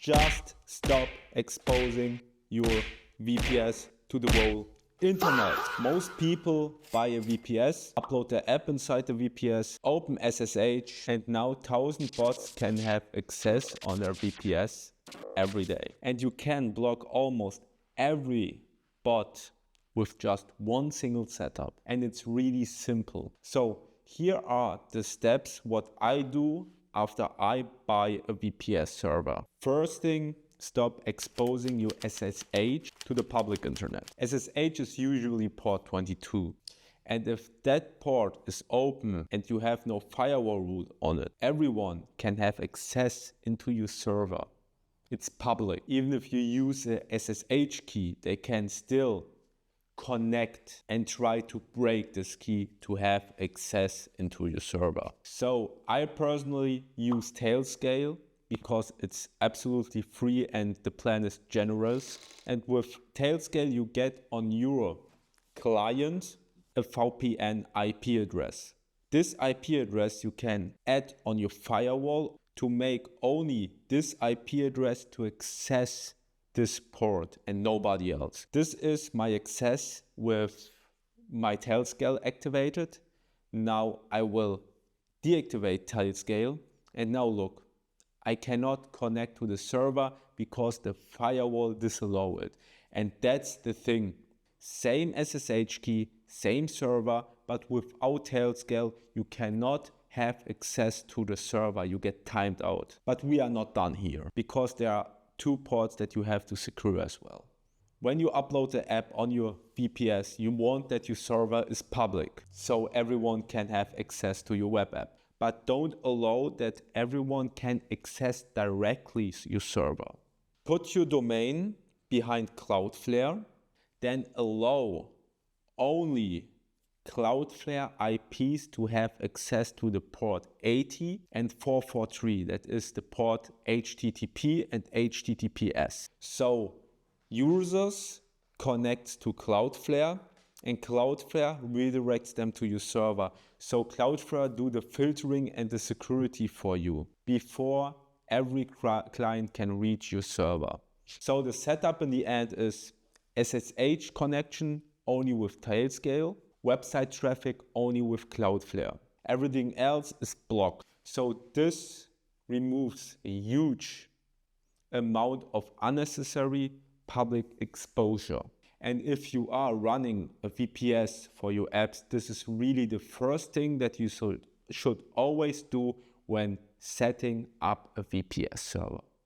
Just stop exposing your VPS to the whole internet. Most people buy a VPS, upload their app inside the VPS, open SSH, and now 1,000 bots can have access on their VPS every day. And you can block almost every bot with just one single setup. And it's really simple. So here are the steps what I do after I buy a VPS server. First thing, stop exposing your SSH to the public internet. SSH is usually port 22. And if that port is open and you have no firewall root on it, everyone can have access into your server. It's public. Even if you use a SSH key, they can still connect and try to break this key to have access into your server. So I personally use Tailscale because it's absolutely free and the plan is generous. And with Tailscale, you get on your client a VPN IP address. This IP address you can add on your firewall to make only this IP address to access this port and nobody else. This is my access with my Tailscale activated. Now I will deactivate Tailscale, and now look, I cannot connect to the server because the firewall disallows it. And that's the thing. Same SSH key, same server, but without Tailscale, you cannot have access to the server. You get timed out. But we are not done here because there are 2 ports that you have to secure as well. When you upload the app on your VPS, you want that your server is public, so everyone can have access to your web app. But don't allow that everyone can access directly your server. Put your domain behind Cloudflare, then allow only Cloudflare IPs to have access to the port 80 and 443. That is the port HTTP and HTTPS. So users connect to Cloudflare and Cloudflare redirects them to your server. So Cloudflare do the filtering and the security for you before every client can reach your server. So the setup in the end is SSH connection only with Tailscale, website traffic only with Cloudflare. Everything else is blocked. So this removes a huge amount of unnecessary public exposure. And if you are running a VPS for your apps, this is really the first thing that you should always do when setting up a VPS server.